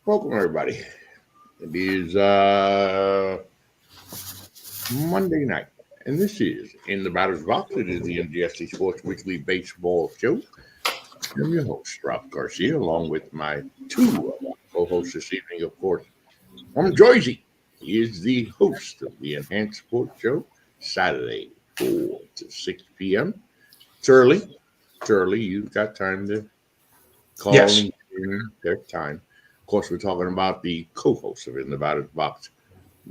Welcome, everybody. It is Monday night, and this is In the Batter's Box. It is the NGSC Sports Weekly Baseball Show. I'm your host, Trout Garcia, along with my two co-hosts this evening, of course. From Jersey, he is the host of the Enhanced Sports Show, Saturday, 4 to 6 p.m. It's early. It's early. You've got time to call Yes. in their time. Of course, we're talking about the co-host of In the Batter's Box,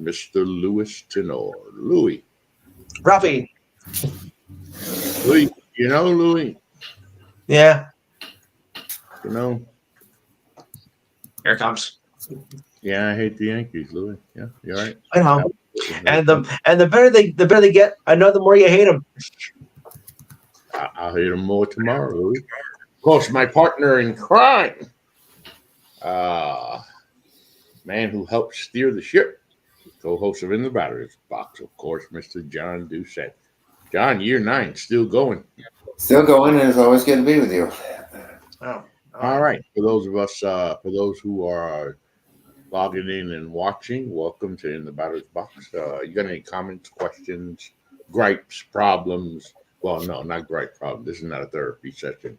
Mr. Louis Tenor. Louis. Ralphie. Louis, Louis, Yeah. you know, Here it comes. yeah, I hate the Yankees, Louis. Yeah, you're right. I know. And the better they get, I know the more you hate them. I'll hit him more tomorrow, Louis. Of course, my partner in crime, man who helped steer the ship, co-host of In the Batter's Box, of course, Mr. John Doucette. John, year 9, still going. Still going, and it's always good to be with you. Oh. All right. For those of us, for those who are logging in and watching, welcome to In the Batter's Box. You got any comments, questions, gripes, problems? Well, no, not gripe problem. This is not a therapy session.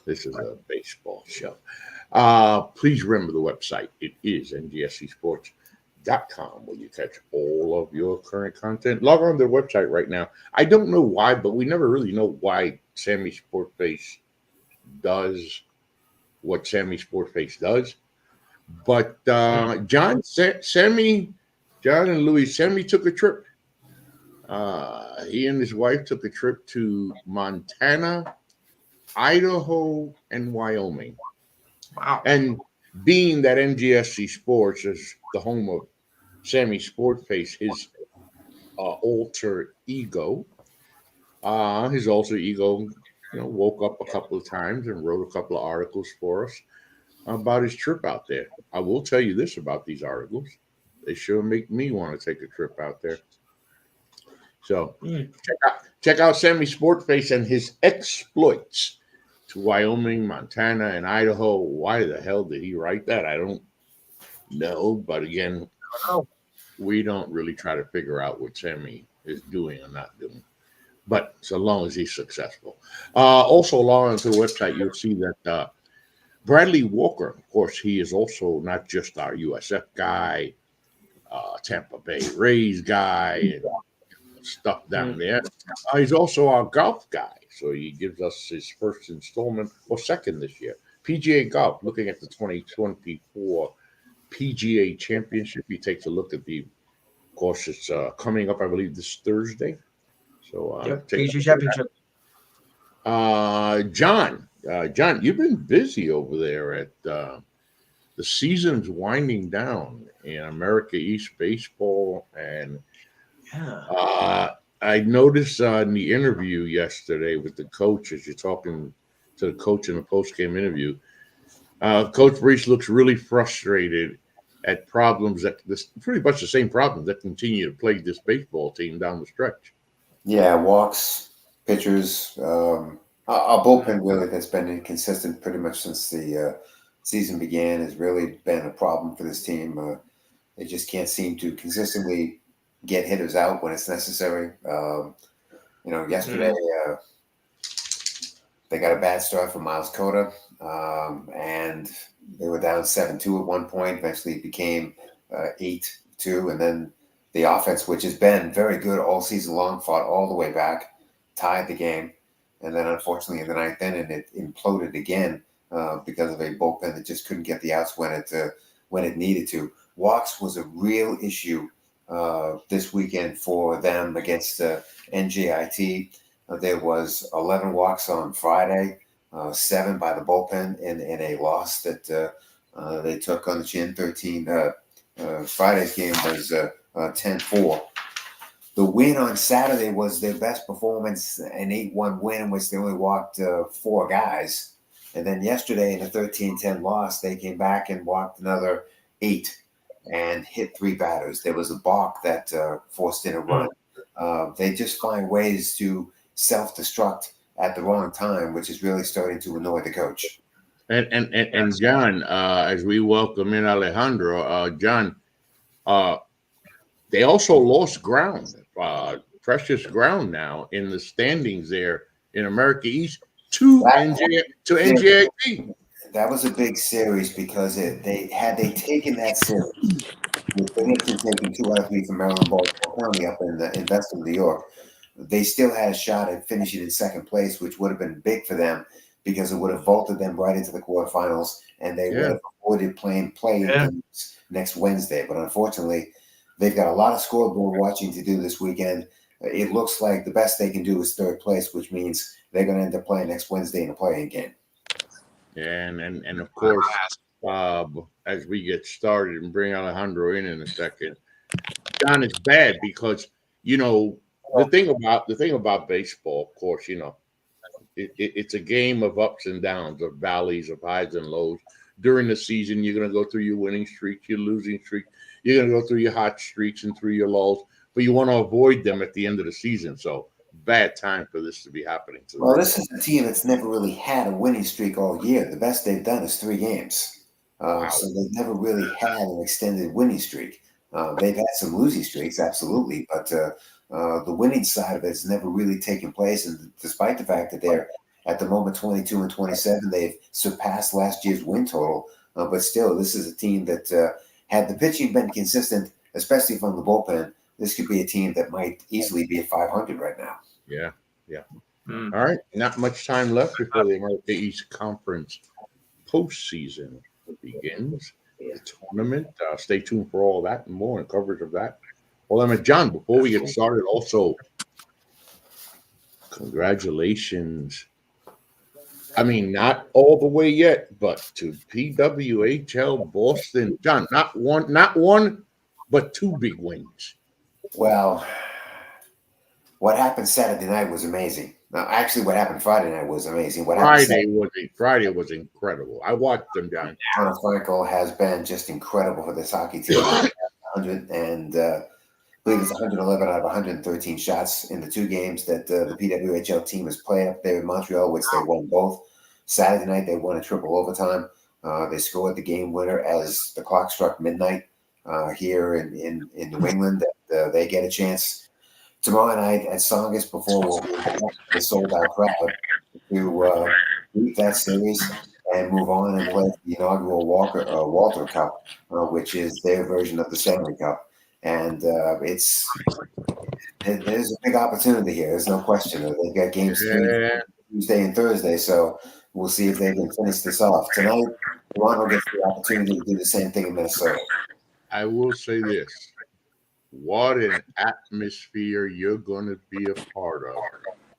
This is a baseball show. Please remember the website. It is NGSCSports.com, where you catch all of your current content. Log on to the website right now. I don't know why, but we never really know why Sammy Sportface does what Sammy Sportface does. But John and Louis, Sammy took a trip. He and his wife took a trip to Montana, Idaho, and Wyoming. Wow. And being that NGSC Sports is the home of Sammy Sportface, his alter ego, woke up a couple of times and wrote a couple of articles for us about his trip out there. I will tell you this about these articles. They sure make me want to take a trip out there. So check out Sammy Sportface and his exploits to Wyoming, Montana, and Idaho. Why the hell did he write that? I don't know. But again, we don't really try to figure out what Sammy is doing or not doing. But so long as he's successful. Also, along onto the website, you'll see that Bradley Walker, of course, he is also not just our USF guy, Tampa Bay Rays guy, and stuff down there. He's also our golf guy. So he gives us his first installment, or second this year. PGA Golf, looking at the 2024 PGA Championship. He takes a look at of course, it's coming up, I believe, this Thursday. So, PGA Championship. John, you've been busy over there at the season's winding down in America East Baseball, and I noticed in the interview yesterday with the coach, as you're talking to the coach in the post-game interview, Coach Reese looks really frustrated at problems pretty much the same problems that continue to plague this baseball team down the stretch. Yeah, walks, pitchers, our bullpen really that's been inconsistent pretty much since the season began has really been a problem for this team. They just can't seem to consistently get hitters out when it's necessary. Yesterday they got a bad start from Miles Cota, and they were down 7-2 at one point. Eventually it became 8-2, and then the offense, which has been very good all season long, fought all the way back, tied the game, and then unfortunately in the ninth inning it imploded again because of a bullpen that just couldn't get the outs when it needed to. Walks was a real issue this weekend for them against NJIT. There was 11 walks on Friday, 7 by the bullpen in a loss that they took on the chin. 13. Friday's game was 10-4. The win on Saturday was their best performance, an 8-1 win in which they only walked 4 guys. And then yesterday in a 13-10 loss, they came back and walked another 8 and hit 3 batters. There was a balk that forced in a run. They just find ways to self-destruct at the wrong time, which is really starting to annoy the coach. And John, as we welcome in Alejandro, John, they also lost ground, precious ground now in the standings there in America East to NGSC. That was a big series because they taken that series with Bennington taking 2 out of 3 from Maryland Baltimore County up in Western New York, they still had a shot at finishing in second place, which would have been big for them because it would have vaulted them right into the quarterfinals, and they would have avoided playing games next Wednesday. But unfortunately, they've got a lot of scoreboard watching to do this weekend. It looks like the best they can do is third place, which means they're going to end up playing next Wednesday in a play-in game. And of course, as we get started and bring Alejandro in a second, John, it's bad because the thing about baseball, of course, it's a game of ups and downs, of valleys, of highs and lows. During the season, you're going to go through your winning streaks, your losing streaks. You're going to go through your hot streaks and through your lulls, but you want to avoid them at the end of the season. So bad time for this to be happening. Well, this is a team that's never really had a winning streak all year. The best they've done is 3 games. Wow. So they've never really had an extended winning streak. They've had some losing streaks, absolutely, but the winning side of it has never really taken place. And despite the fact that they're at the moment 22-27, they've surpassed last year's win total. But still, this is a team that had the pitching been consistent, especially from the bullpen, this could be a team that might easily be at 500 right now. Yeah. All right. Not much time left before the America East Conference postseason begins. The tournament. Stay tuned for all that and more and coverage of that. Well, John, before we get started, also, congratulations. I mean, not all the way yet, but to PWHL Boston. John, not one, but 2 big wins. Well, what happened Saturday night was amazing. Now, actually, what happened Friday night was amazing. Friday was incredible. I watched them, John. Connor Frankel has been just incredible for this hockey team. 100 and I believe it's 111 out of 113 shots in the 2 games that the PWHL team has played up there in Montreal, which they won both. Saturday night, they won a triple overtime. They scored the game winner as the clock struck midnight here in New England. They get a chance tomorrow night at Songus before we'll have the sold-out crowd to beat that series and move on and play the inaugural Walter Cup, which is their version of the Stanley Cup. And there's a big opportunity here. There's no question. They've got games Tuesday and Thursday, so we'll see if they can finish this off. Tonight, Toronto gets the opportunity to do the same thing in Minnesota. I will say this. What an atmosphere you're going to be a part of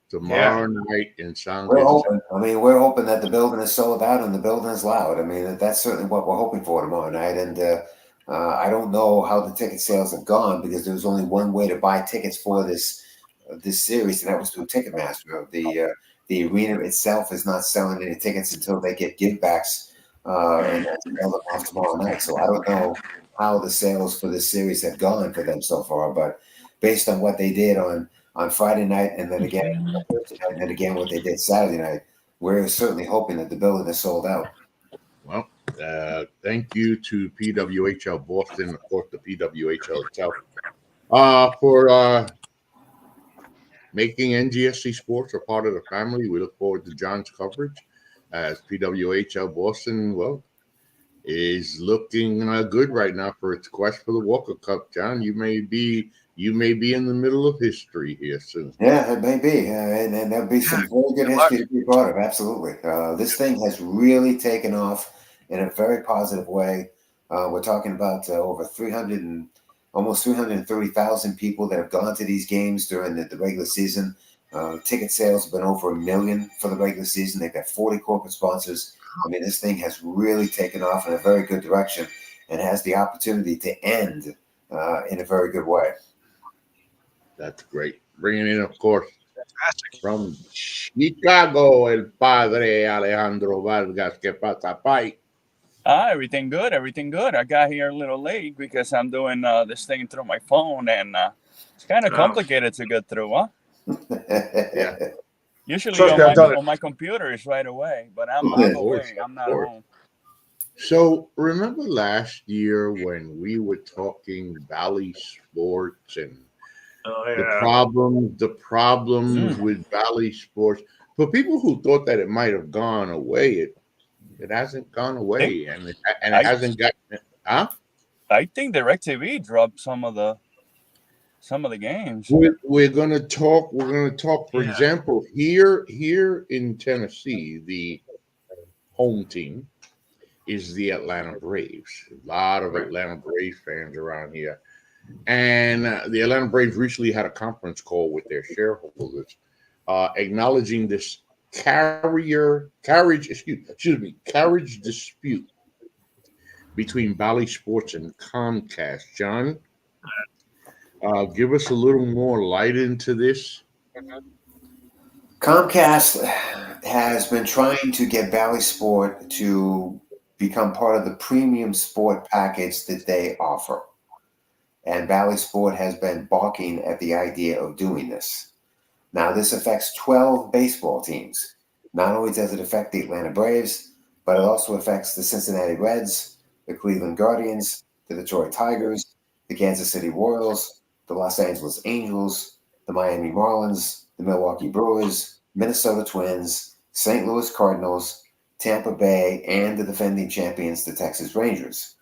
tomorrow night in San Diego. We're hoping that the building is sold out and the building is loud. I mean, that's certainly what we're hoping for tomorrow night. And I don't know how the ticket sales have gone because there was only one way to buy tickets for this series, and that was through Ticketmaster. The arena itself is not selling any tickets until they get givebacks and sell them off tomorrow night. So I don't know how the sales for this series have gone for them so far, but based on what they did on Friday night and then again Thursday night and then again what they did Saturday night, we're certainly hoping that the building is sold out. Well, thank you to PWHL Boston, of course, the PWHL itself, for making NGSC Sports a part of the family. We look forward to John's coverage as PWHL Boston, is looking good right now for its quest for the Walker Cup. John, you may be in the middle of history here soon. Yeah, it may be, and there'll be some very good history to be part of. Absolutely, this thing has really taken off in a very positive way. We're talking about over 300 and almost 330,000 people that have gone to these games during the regular season. Ticket sales have been over 1 million for the regular season. They've got 40 corporate sponsors. I mean, this thing has really taken off in a very good direction and has the opportunity to end in a very good way. That's great. Bringing in, of course, from Chicago, el padre Alejandro Vargas. ¿Qué pasa, pai? Everything good. I got here a little late because I'm doing this thing through my phone, and it's kind of complicated to get through, huh? Yeah. Usually Trust me, I've done it. on my computer is right away, but I'm Of away. course, I'm not of course. home. So remember last year when we were talking Bally Sports and Oh the problems with Bally Sports. For people who thought that it might have gone away, it hasn't gone away, and it I hasn't gotten. Huh? I think DirecTV dropped some of the games. We're gonna talk. We're gonna talk. For Yeah. example, here in Tennessee, the home team is the Atlanta Braves. A lot of Atlanta Braves fans around here. And the Atlanta Braves recently had a conference call with their shareholders, acknowledging this carriage dispute between Bally Sports and Comcast. John, give us a little more light into this. Comcast has been trying to get Bally Sport to become part of the premium sport package that they offer. And Bally Sport has been balking at the idea of doing this. Now, this affects 12 baseball teams. Not only does it affect the Atlanta Braves, but it also affects the Cincinnati Reds, the Cleveland Guardians, the Detroit Tigers, the Kansas City Royals, the Los Angeles Angels, the Miami Marlins, the Milwaukee Brewers, Minnesota Twins, St. Louis Cardinals, Tampa Bay, and the defending champions, the Texas Rangers.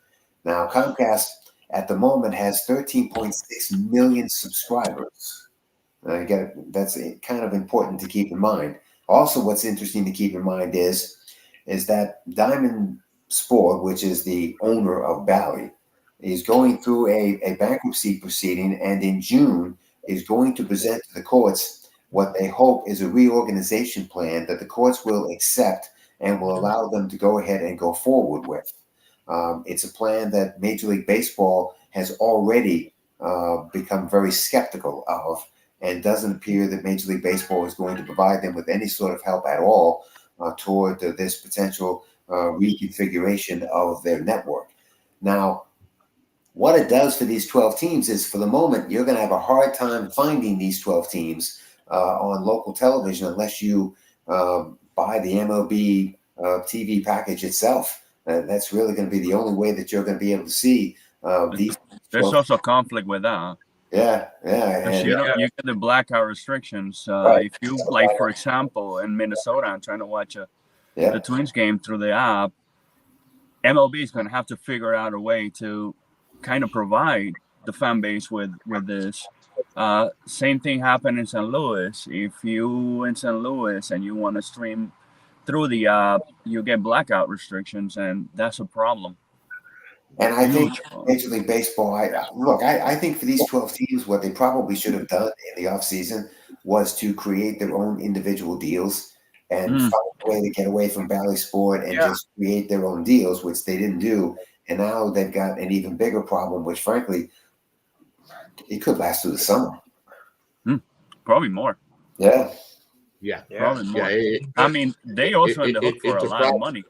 Now, Comcast at the moment has 13.6 million subscribers. That's kind of important to keep in mind. Also, what's interesting to keep in mind is that Diamond Sport, which is the owner of Bally, is going through a bankruptcy proceeding, and in June is going to present to the courts what they hope is a reorganization plan that the courts will accept and will allow them to go ahead and go forward with. It's a plan that Major League Baseball has already become very skeptical of, and doesn't appear that Major League Baseball is going to provide them with any sort of help at all toward this potential reconfiguration of their network. Now, what it does for these 12 teams is, for the moment, you're going to have a hard time finding these 12 teams on local television unless you buy the MLB TV package itself. That's really going to be the only way that you're going to be able to see these 12. There's also conflict with that. Yeah. And you get the blackout restrictions. Right. If you, like, for example, in Minnesota, I'm trying to watch the Twins game through the app, MLB is going to have to figure out a way to kind of provide the fan base with this. Same thing happened in St. Louis. If you in St. Louis and you want to stream through the app, you get blackout restrictions, and that's a problem. And I think Major League Baseball, I think for these 12 teams, what they probably should have done in the offseason was to create their own individual deals and find a way to get away from Bally Sport and just create their own deals, which they didn't do. And now they've got an even bigger problem, which, frankly, it could last through the summer. Probably more. Yeah. Probably more. I mean, they also in the hook for a lot of money.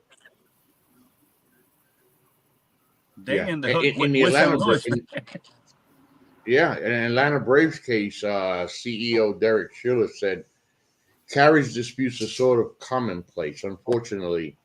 They in the hook in with the Atlanta St. Louis. in Atlanta Braves case, CEO Derek Schiller said carriage disputes are sort of commonplace, unfortunately,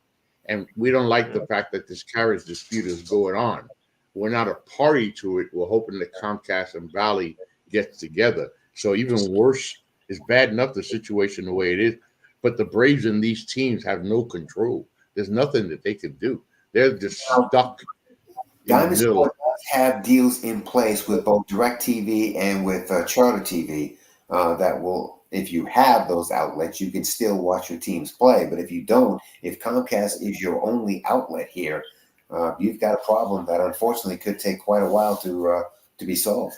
and we don't like the fact that this carriage dispute is going on. We're not a party to it. We're hoping that Comcast and Bally get together. So even worse, it's bad enough the situation the way it is, but the Braves and these teams have no control. There's nothing that they can do. They're just stuck. Diamond Sport does have deals in place with both DirecTV and with Charter TV that will, if you have those outlets, you can still watch your teams play. But if you don't, if Comcast is your only outlet here, you've got a problem that unfortunately could take quite a while to be solved.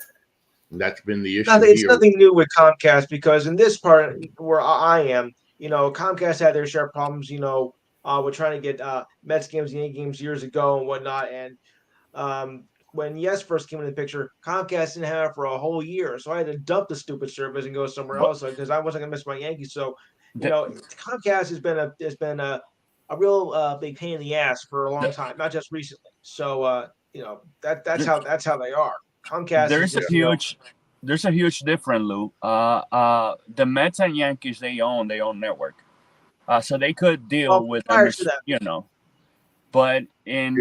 That's been the issue. It's nothing new with Comcast, because in this part where I am, Comcast had their share of problems. We're trying to get Mets games and Yankee games years ago and whatnot, and when Yes first came into the picture, Comcast didn't have it for a whole year, so I had to dump the stupid service and go somewhere else because I wasn't gonna miss my Yankees. So, Comcast has been a real big pain in the ass for a long time, not just recently. So, that's how they are. Comcast. there's a huge difference, Lou. The Mets and Yankees, they own their own network, so they could deal with them, you know. But in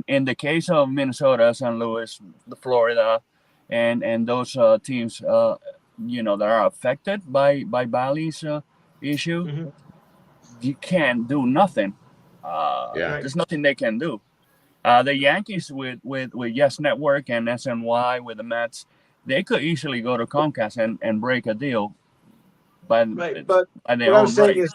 the case of Minnesota, St. Louis, Florida, and those teams, you know, that are affected by Bally's issue, Mm-hmm. you can't do nothing. There's nothing they can do. The Yankees with Yes Network and SNY with the Mets, they could easily go to Comcast and break a deal. But what I'm saying is,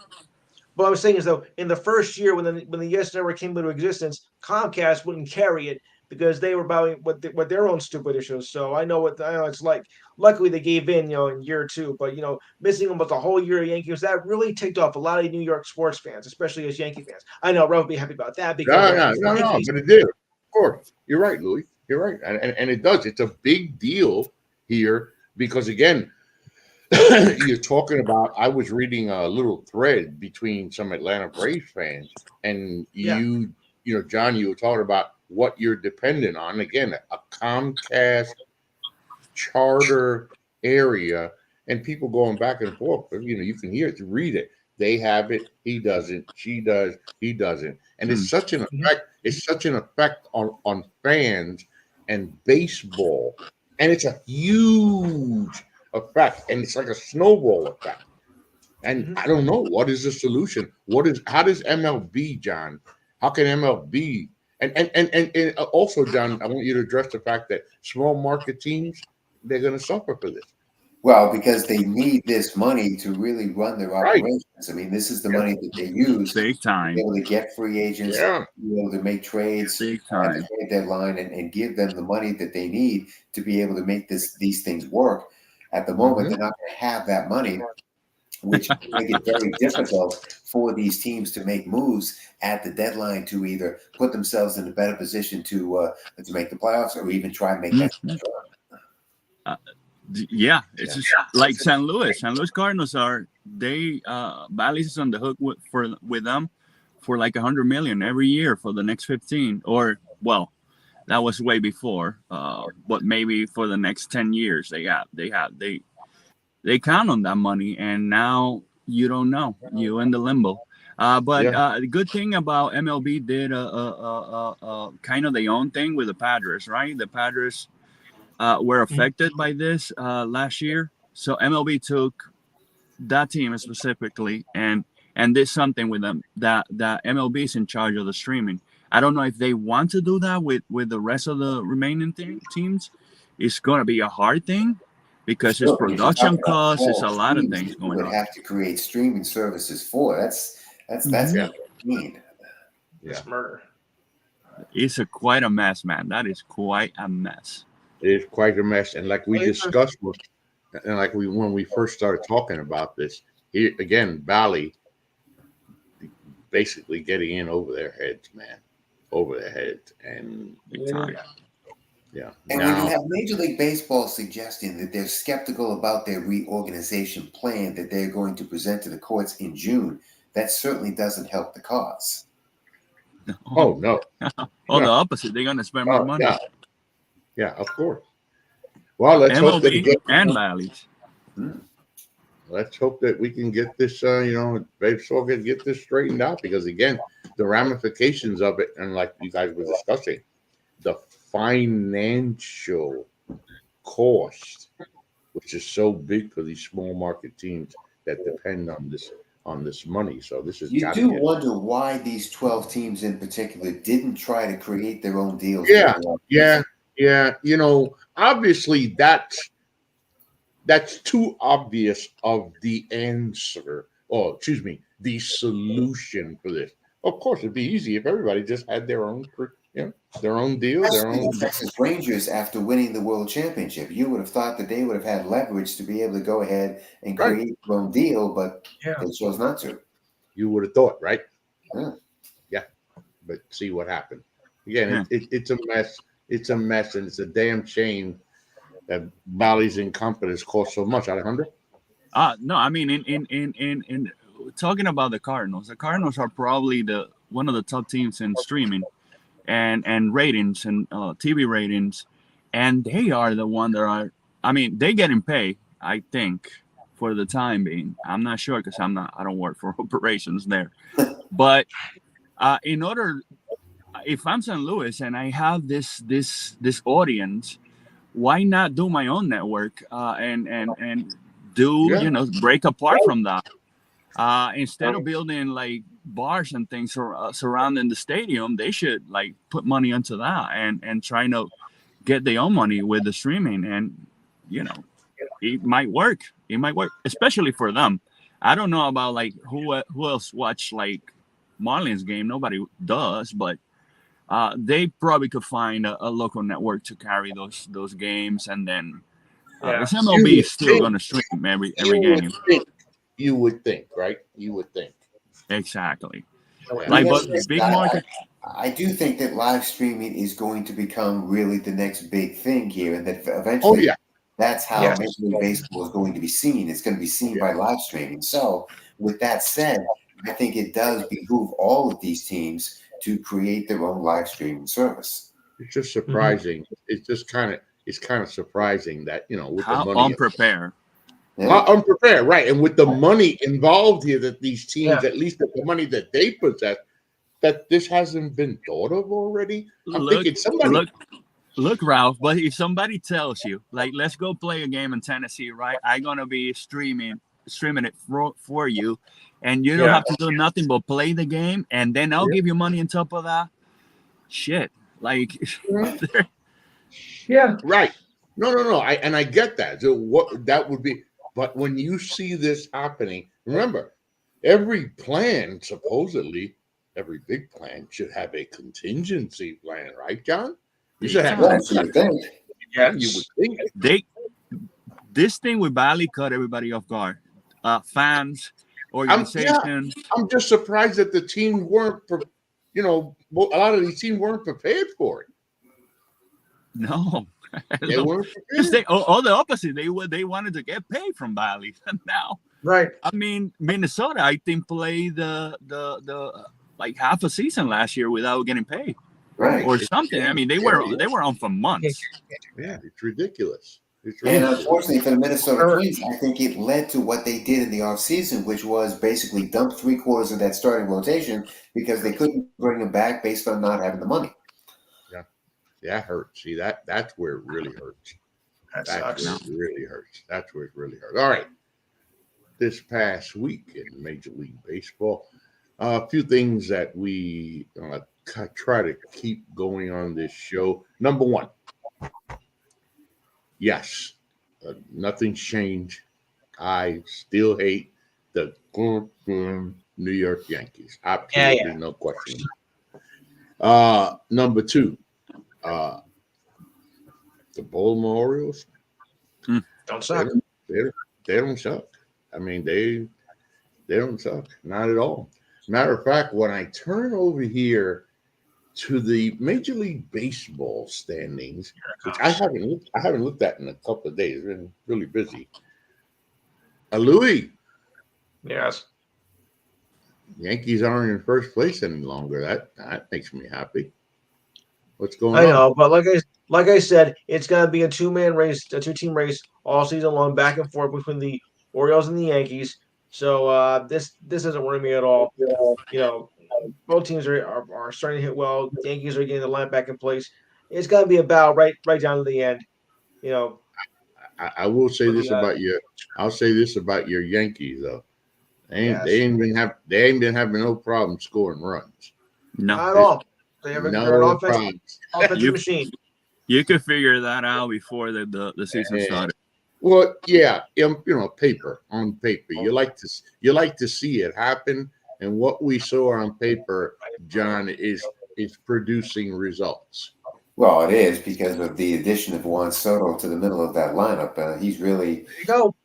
what I was saying is, though, in the first year when the Yes Network came into existence, Comcast wouldn't carry it because they were about what their own stupid issues. So I know what it's like. Luckily, they gave in, in year 2. But missing almost a whole year of Yankees, that really ticked off a lot of New York sports fans, especially as Yankee fans. I know Ralph would be happy about that because no, but it did. Of course, you're right, Louis. You're right, and it does. It's a big deal here because again, you're talking about. I was reading a little thread between some Atlanta Braves fans, and you know, John, you were talking about what you're dependent on. Again, a Comcast charter area, and people going back and forth. You know, you can hear it, read it. They have it. He doesn't. She does. He doesn't. And it's such an effect. It's such an effect on fans and baseball, and it's a huge effect, and it's like a snowball effect. And I don't know what is the solution. How does MLB, John? How can MLB and also, John, I want you to address the fact that small market teams, they're going to suffer for this. Well, because they need this money to really run their operations. I mean, this is the money that they use big time to be able to get free agents, to be able to make trades at the trade deadline, and give them the money that they need to be able to make these things work. At the moment, they're not going to have that money, which make it very difficult for these teams to make moves at the deadline to either put themselves in a better position to make the playoffs or even try and make that run. It's just like St. Louis. St. Louis Cardinals Bally's is on the hook with them for like $100 million every year for the next 15, or well, that was way before. But maybe for the next 10 years, they count on that money, and now you don't know. You in the limbo. But the good thing about MLB did kind of their own thing with the Padres, right? The Padres were affected by this last year, so MLB took that team specifically and did something with them that MLB is in charge of the streaming. I don't know if they want to do that with the rest of the remaining teams. It's going to be a hard thing because it's production costs. It's a lot of things going on. Would have to create streaming services for that's what you need. It's murder. It's quite a mess, man. That is quite a mess. It is quite a mess, and like we discussed, and like when we first started talking about this, here again, Bally basically getting in over their heads, and yeah. And when you have Major League Baseball suggesting that they're skeptical about their reorganization plan that they're going to present to the courts in June, that certainly doesn't help the cause. Oh no! The opposite. They're going to spend more money. Yeah, of course. Well, let's hope that Bally's. Let's hope that we can get this, baseball can get this straightened out, because again, the ramifications of it, and like you guys were discussing, the financial cost, which is so big for these small market teams that depend on this money. So this is. You do wonder why these 12 teams in particular didn't try to create their own deals. Yeah. Obviously that's too obvious of the answer, or excuse me, the solution for this. Of course, it'd be easy if everybody just had their own deal, their own. The Texas Rangers, after winning the World Championship, you would have thought that they would have had leverage to be able to go ahead and create their own deal, but they chose not to. You would have thought, right? Yeah. But see what happened. Again, it's a mess. It's a mess, and it's a damn shame that Bally's incompetence cost so much. Alejandro? No, I mean, in talking about the Cardinals are probably one of the top teams in streaming and ratings and TV ratings, and they are the one that are I mean, they getting paid, I think, for the time being. I'm not sure because I don't work for operations there. But in order, if I'm St. Louis and I have this audience, why not do my own network and do break apart from that instead of building like bars and things surrounding the stadium? They should like put money into that and try to get their own money with the streaming, and it might work. It might work, especially for them. I don't know about like who else watch like Marlins game. Nobody does, but they probably could find a local network to carry those games, and then this MLB is still going to stream every game. You would think, right? You would think. Exactly. Like, but big market. I do think that live streaming is going to become really the next big thing here, and that eventually that's how Major League Baseball is going to be seen. It's going to be seen by live streaming. So with that said, I think it does behoove all of these teams to create their own live streaming service. It's just surprising. It's just kind of surprising that with how the money unprepared. Unprepared, right? And with the money involved here, that these teams, at least with the money that they possess, that this hasn't been thought of already. I'm thinking somebody. Look, Ralph. But if somebody tells you, like, let's go play a game in Tennessee, right? I'm gonna be streaming it for you, and you don't have to do nothing but play the game, and then I'll give you money on top of that. Shit, like, right? No. I get that. So what that would be. But when you see this happening, remember, every plan, supposedly, every big plan should have a contingency plan, right, John? You should have that. Yeah, you would think. This thing with Bally caught everybody off guard. Fans, organizations. I'm just surprised that the team weren't, a lot of these teams weren't prepared for it. No. They weren't prepared. All the opposite. They wanted to get paid from Bally. Now, right? I mean, Minnesota, I think, played the like half a season last year without getting paid, right, or something. I mean, they were on for months. Yeah, it's ridiculous. And unfortunately for the Minnesota Twins, I think it led to what they did in the offseason, which was basically dump 3/4 of that starting rotation because they couldn't bring them back based on not having the money. That hurts. See, that's where it really hurts. That's where it really hurts. That's where it really hurts. All right. This past week in Major League Baseball, a few things that we try to keep going on this show. Number one, yes, nothing's changed. I still hate the New York Yankees. Absolutely no question. Number two, the Baltimore Orioles don't suck. They don't suck. I mean, they don't suck. Not at all. Matter of fact, when I turn over here to the Major League Baseball standings, which I haven't looked at in a couple of days. I've been really busy. Louis. Yes. Yankees aren't in first place any longer. That makes me happy. What's going on? I know, but like I said, it's gonna be a two-team race all season long, back and forth between the Orioles and the Yankees. So this doesn't worry me at all. Both teams are starting to hit well. The Yankees are getting the line back in place. It's gonna be about right down to the end. I will say this about your. I'll say this about your Yankees though. They ain't been having no problem scoring runs. No, not at all. They're an offensive machine. You could figure that out before the season started. Well, yeah, paper. You like to see it happen, and what we saw on paper, John, is producing results. Well, it is because of the addition of Juan Soto to the middle of that lineup. He's really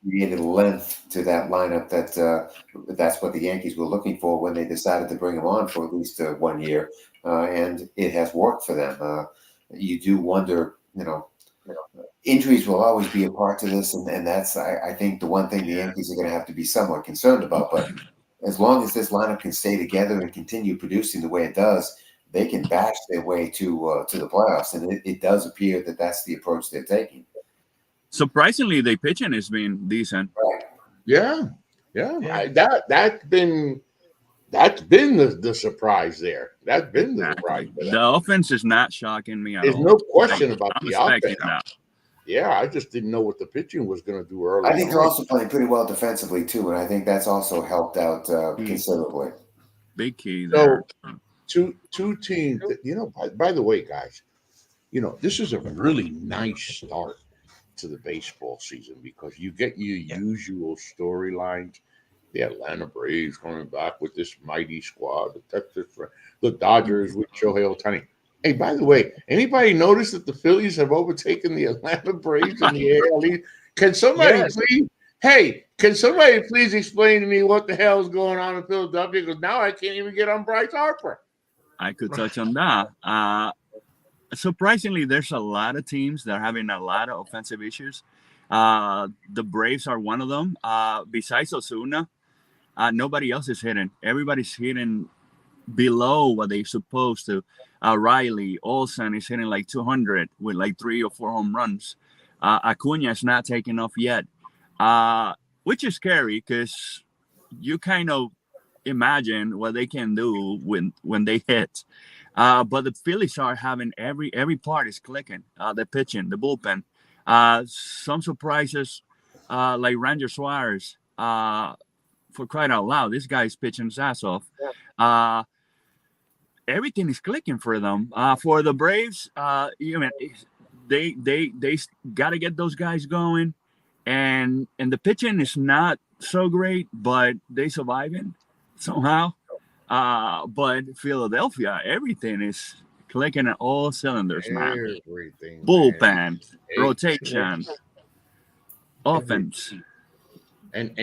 created length to that lineup. That's what the Yankees were looking for when they decided to bring him on for at least 1 year, and it has worked for them. You do wonder, injuries will always be a part to this, and that's I think the one thing the Yankees are going to have to be somewhat concerned about. But as long as this lineup can stay together and continue producing the way it does, they can bash their way to the playoffs, and it does appear that that's the approach they're taking. Surprisingly, the pitching has been decent. Yeah. That's been the surprise there. That's been the surprise. The offense is not shocking me at There's all. no question about I'm the expecting offense. that. Yeah, I just didn't know what the pitching was going to do early. I think they're also playing pretty well defensively too, and I think that's also helped out considerably. Big key there. So two teams. By the way, guys, this is a really nice start to the baseball season because you get your usual storylines. The Atlanta Braves coming back with this mighty squad. The Dodgers with Shohei Ohtani. Hey, by the way, anybody notice that the Phillies have overtaken the Atlanta Braves in the AL East? Can somebody please explain to me what the hell is going on in Philadelphia? Because now I can't even get on Bryce Harper. I could touch on that. Surprisingly, there's a lot of teams that are having a lot of offensive issues. The Braves are one of them. Besides Osuna, nobody else is hitting. Everybody's hitting below what they're supposed to. Riley Olsen is hitting like 200 with like 3 or 4 home runs. Acuna is not taking off yet, which is scary because you kind of imagine what they can do when they hit. But the Phillies are having every part is clicking. The pitching, the bullpen. Some surprises like Ranger Suarez. For crying out loud, this guy's pitching his ass off. Everything is clicking for them. For the Braves, they got to get those guys going, and the pitching is not so great, but they surviving somehow. But Philadelphia, everything is clicking at all cylinders, man. Everything, Bullpen, rotation, offense. And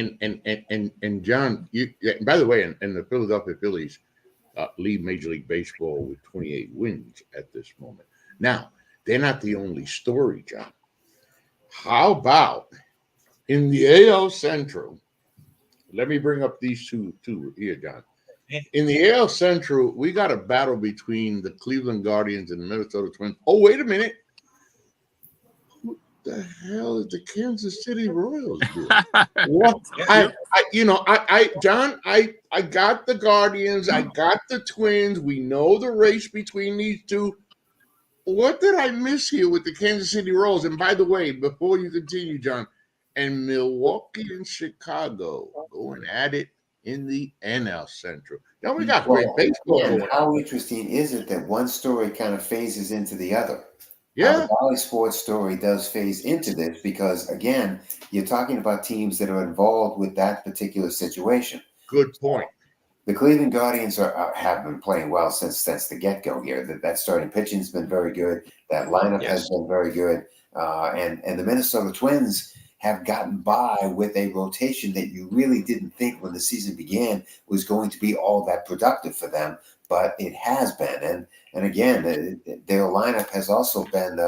John, by the way, and the Philadelphia Phillies lead Major League Baseball with 28 wins at this moment. Now, they're not the only story, John. How about in the AL Central? Let me bring up these two here, John. In the AL Central, we got a battle between the Cleveland Guardians and the Minnesota Twins. Oh, wait a minute. What the hell is the Kansas City Royals doing? What? John, I got the Guardians. I got the Twins. We know the race between these two. What did I miss here with the Kansas City Royals? And by the way, before you continue, John, and Milwaukee and Chicago going at it in the NL Central. Now we got great baseball going on. How interesting is it that one story kind of phases into the other? Yeah. The Bally Sports story does phase into this because, again, you're talking about teams that are involved with that particular situation. Good point. The Cleveland Guardians have been playing well since the get-go here. That starting pitching has been very good. That lineup has been very good. And the Minnesota Twins have gotten by with a rotation that you really didn't think when the season began was going to be all that productive for them, but it has been. And again, their lineup has also been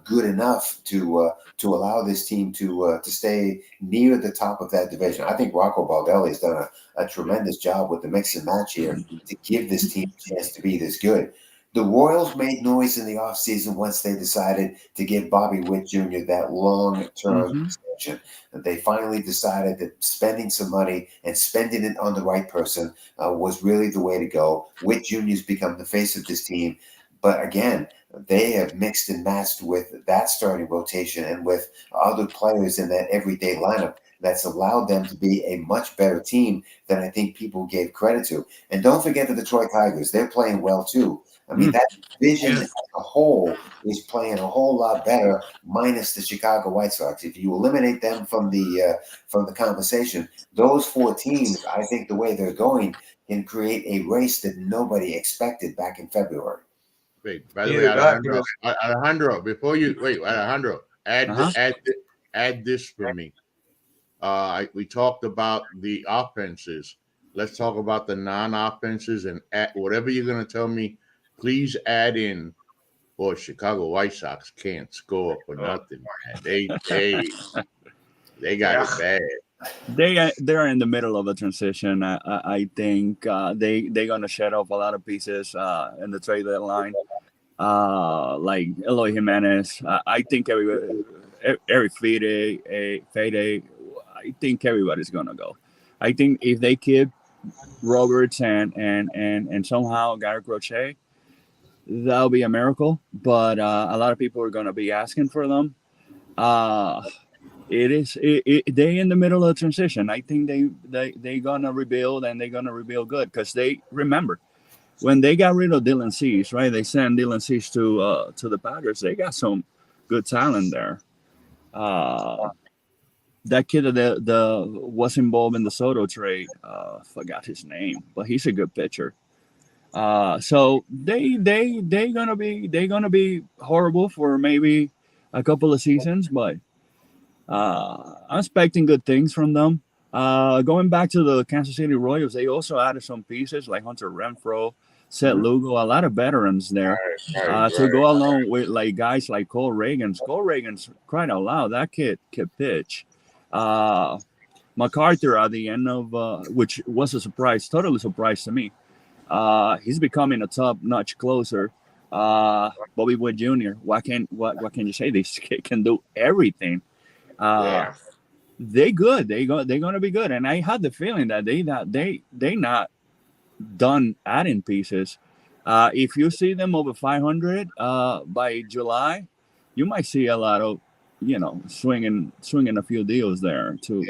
good enough to allow this team to stay near the top of that division. I think Rocco Baldelli has done a tremendous job with the mix and match here to give this team a chance to be this good. The Royals made noise in the offseason once they decided to give Bobby Witt Jr. that long-term extension. They finally decided that spending some money and spending it on the right person was really the way to go. Witt Jr. has become the face of this team. But again, they have mixed and matched with that starting rotation and with other players in that everyday lineup that's allowed them to be a much better team than I think people gave credit to. And don't forget the Detroit Tigers. They're playing well, too. I mean, that division as a whole is playing a whole lot better, minus the Chicago White Sox. If you eliminate them from the conversation, those 4 teams, I think the way they're going can create a race that nobody expected back in February. Wait, by the way, Alejandro, before you wait, Alejandro, add this for me. We talked about the offenses. Let's talk about the non-offenses and whatever you're going to tell me. Please add in. Boy, Chicago White Sox can't score for nothing, man. They got it bad. They're in the middle of a transition. I think they're gonna shed off a lot of pieces in the trade deadline, like Eloy Jimenez. I think Eric Fede. I think everybody's gonna go. I think if they keep Roberts and somehow Garrett Crochet, that'll be a miracle. But a lot of people are gonna be asking for them. They in the middle of transition. I think they gonna rebuild, and they're gonna rebuild good, because they remember when they got rid of Dylan Cease, right? They sent Dylan Cease to the Padres. They got some good talent there. That kid that was involved in the Soto trade, forgot his name, but he's a good pitcher. So they gonna be horrible for maybe a couple of seasons, but I'm expecting good things from them. Going back to the Kansas City Royals, they also added some pieces like Hunter Renfroe, Seth Lugo, a lot of veterans there to go along with like guys like Cole Reagans. Cole Reagans, crying out loud, that kid could pitch. MacArthur at the end of which was a surprise, totally surprise to me. He's becoming a top-notch closer. Bobby Wood Jr. What can you say? This kid can do everything. They good. They're gonna be good. And I had the feeling that they not done adding pieces. If you see them over 500 by July, you might see a lot of swinging a few deals there to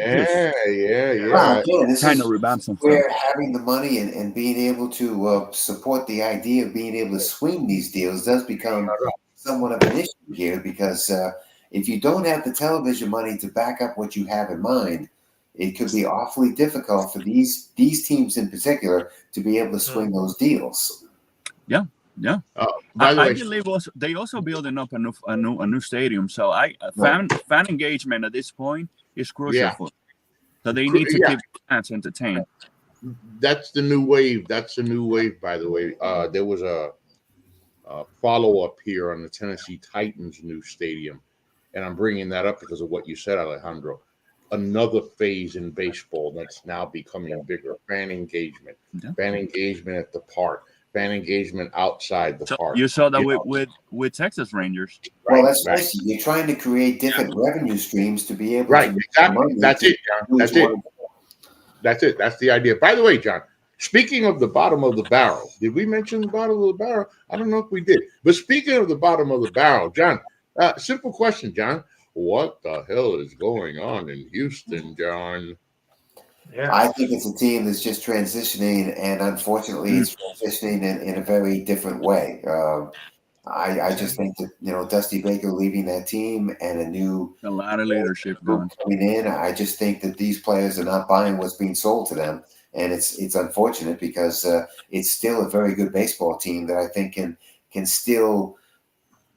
kind of revamp some stuff. Where having the money and being able to support the idea of being able to swing these deals does become somewhat of an issue here, because if you don't have the television money to back up what you have in mind, it could be awfully difficult for these teams in particular to be able to swing those deals. Yeah. By the way, I believe they also building up a new stadium. So fan engagement at this point is crucial for them. So they need to keep fans entertained. That's the new wave. By the way, there was a follow-up here on the Tennessee Titans' new stadium, and I'm bringing that up because of what you said, Alejandro. Another phase in baseball that's now becoming bigger: fan engagement at the park, fan engagement outside the park. You saw that with Texas Rangers. Well, that's right. You're trying to create different revenue streams to be able to exactly. That's it, John. That's it. That's the idea. By the way, John, speaking of the bottom of the barrel, did we mention the bottom of the barrel? I don't know if we did. But speaking of the bottom of the barrel, John, simple question, John. What the hell is going on in Houston, John? Yeah. I think it's a team that's just transitioning, and unfortunately, it's transitioning in a very different way. I just think that Dusty Baker leaving that team and a lot of leadership coming in. I just think that these players are not buying what's being sold to them, and it's unfortunate because it's still a very good baseball team that I think can still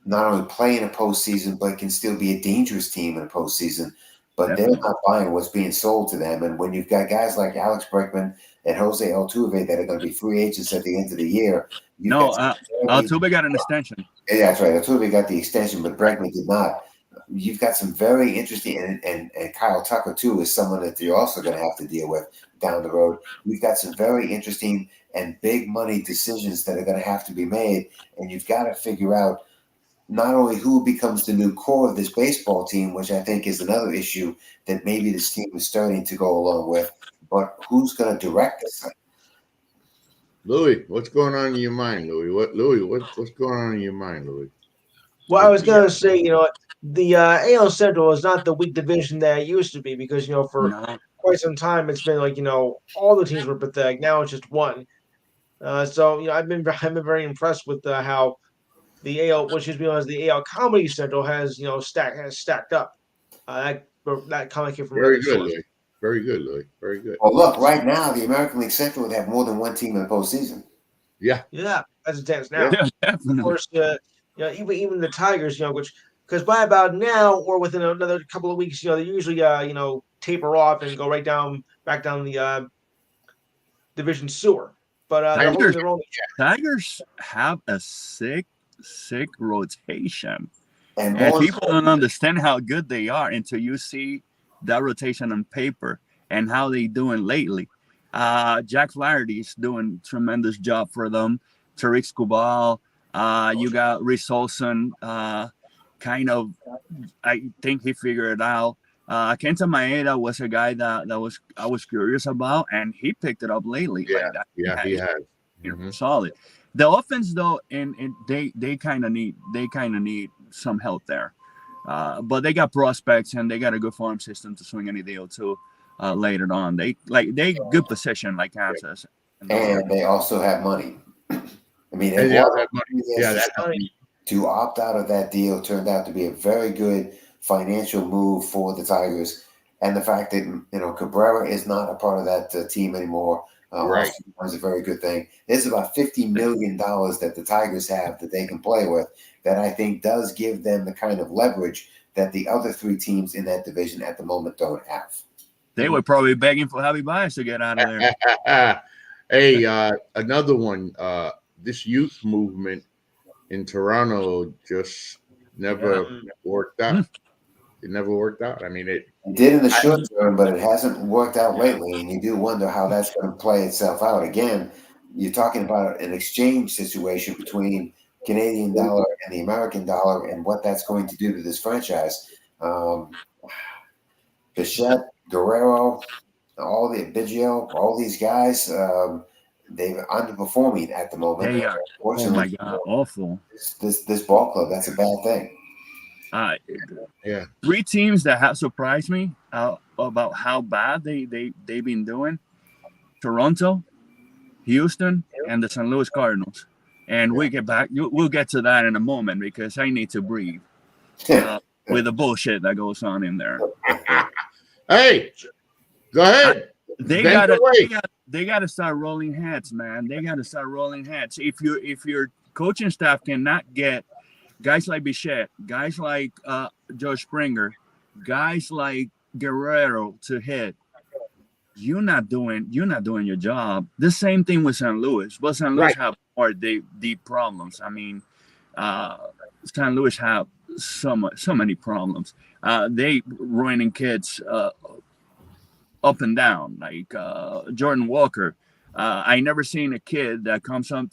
not only play in a postseason, but can still be a dangerous team in a postseason. But they're not buying what's being sold to them. And when you've got guys like Alex Bregman and Jose Altuve that are going to be free agents at the end of the year. Altuve got an extension. Yeah, that's right. Altuve got the extension, but Bregman did not. You've got some very interesting, and Kyle Tucker, too, is someone that you're also going to have to deal with down the road. We've got some very interesting and big money decisions that are going to have to be made. And you've got to figure out not only who becomes the new core of this baseball team, which I think is another issue that maybe this team is starting to go along with, but who's going to direct this thing? Louis, what's going on in your mind, Louis? What's going on in your mind, Louis? Well, I was going to say, the AL Central is not the weak division that it used to be because, for quite some time it's been like, all the teams were pathetic. Now it's just one. So, I've been very impressed with how the AL, which is known as the AL Comedy Central, has stacked up. That comment came from very good, Louis. Very good, Louis. Very good. Well, look, right now the American League Central would have more than one team in the postseason. Yeah, as it stands now. Yeah, definitely. Of course, even the Tigers, because by about now or within another couple of weeks, they usually taper off and go back down the division sewer. But Tigers have a sick rotation, and people don't understand how good they are until you see that rotation on paper and how they doing lately. Jack Flaherty's doing a tremendous job for them. Tariq Skubal, you got Rhys Olson, kind of, I think he figured it out. Kenta Maeda was a guy that I was curious about, and he picked it up lately. Yeah, like that. yeah, he has. Solid. The offense, though, and they kind of need some help there. But they got prospects and they got a good farm system to swing any deal too. Later on, they good position like Kansas, and they also have money. I mean, They have money. Yeah, that's money. To opt out of that deal turned out to be a very good financial move for the Tigers, and the fact that Cabrera is not a part of that team anymore. right. Also is a very good thing. There's about $50 million that the Tigers have that they can play with that I think does give them the kind of leverage that the other three teams in that division at the moment don't have. They were probably begging for Javi Baez to get out of there. Hey, another one. This youth movement in Toronto just never worked out. It never worked out. I mean, it did in the short term, but it hasn't worked out lately, and you do wonder how that's going to play itself out. Again, you're talking about an exchange situation between Canadian dollar and the American dollar, and what that's going to do to this franchise. Bichette, Guerrero, Biggio, all these guys, they're underperforming at the moment. They are. Oh my God, awful. This ball club, that's a bad thing. yeah. Three teams that have surprised me about how bad they've been doing: Toronto, Houston, and the St. Louis Cardinals. And we'll get to that in a moment because I need to breathe with the bullshit that goes on in there. Hey, go ahead. They gotta start rolling heads, man. They gotta start rolling heads. If your coaching staff cannot get guys like Bichette, guys like Joe Springer, guys like Guerrero to hit, you're not doing your job. The same thing with St. Louis. But St. Louis have more deep problems. I mean, St. Louis have so many problems. They ruining kids up and down, like Jordan Walker. I never seen a kid that comes up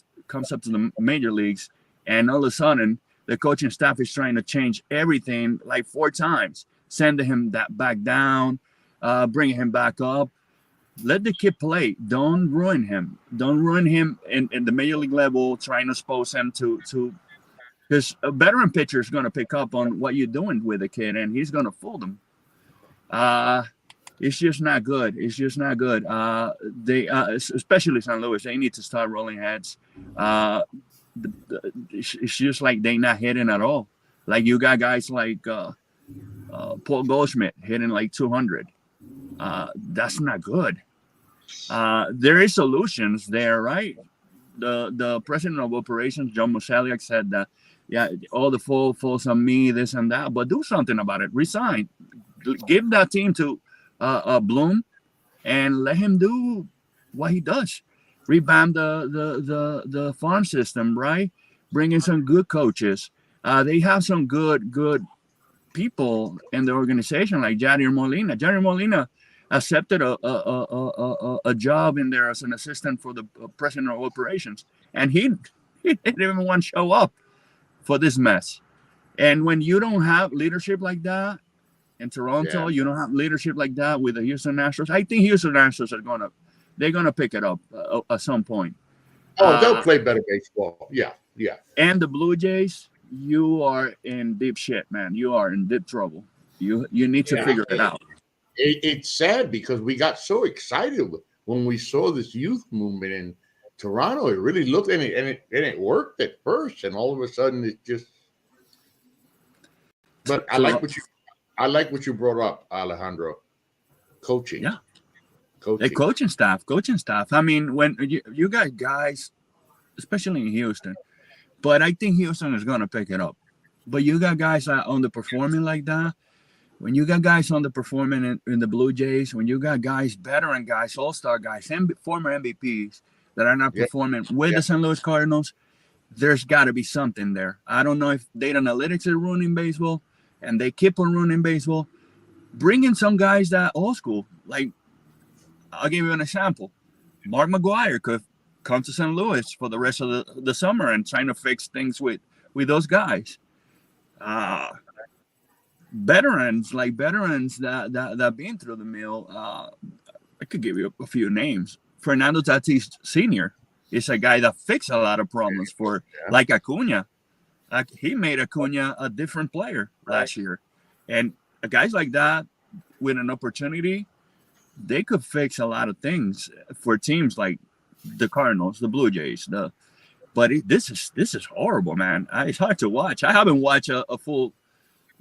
to the major leagues, and all of a sudden the coaching staff is trying to change everything like 4 times, sending him back down, bringing him back up. Let the kid play. Don't ruin him. Don't ruin him in the major league level, trying to expose him to because a veteran pitcher is going to pick up on what you're doing with a kid, and he's going to fool them. It's just not good. It's just not good. They, especially St. Louis, they need to start rolling heads. It's just like they're not hitting at all. Like you got guys like Paul Goldschmidt hitting like 200. That's not good. There is solutions there, right? The president of operations, John Moseliak, said that, yeah, all the falls on me, this and that, but do something about it. Resign. Give that team to Bloom and let him do what he does. Revamp the farm system, right? Bring in some good coaches. They have some good people in the organization, like Jadier Molina. Jadier Molina accepted a job in there as an assistant for the president of operations, and he didn't even want to show up for this mess. And when you don't have leadership like that in Toronto, you don't have leadership like that with the Houston Astros. I think Houston Astros they're gonna pick it up at some point. Oh, they'll play better baseball. Yeah. And the Blue Jays, you are in deep shit, man. You are in deep trouble. You need to figure it out. It's sad because we got so excited when we saw this youth movement in Toronto. It really looked and it worked at first, and all of a sudden it just. But I like what you brought up, Alejandro. Coaching. Yeah. The coaching staff. I mean, when you got guys, especially in Houston, but I think Houston is going to pick it up. But you got guys that are underperforming like that. When you got guys underperforming in the Blue Jays, when you got guys, veteran guys, all-star guys, former MVPs that are not performing with the St. Louis Cardinals, there's got to be something there. I don't know if data analytics are ruining baseball, and they keep on ruining baseball. Bring in some guys that old school. Like, I'll give you an example. Mark McGwire could come to St. Louis for the rest of the summer and trying to fix things with those guys. veterans that been through the mill. I could give you a few names. Fernando Tatis Sr. is a guy that fixed a lot of problems for like Acuna. He made Acuna a different player last year, and guys like that with an opportunity, they could fix a lot of things for teams like the Cardinals, the Blue Jays. This is horrible, man. It's hard to watch. I haven't watched a full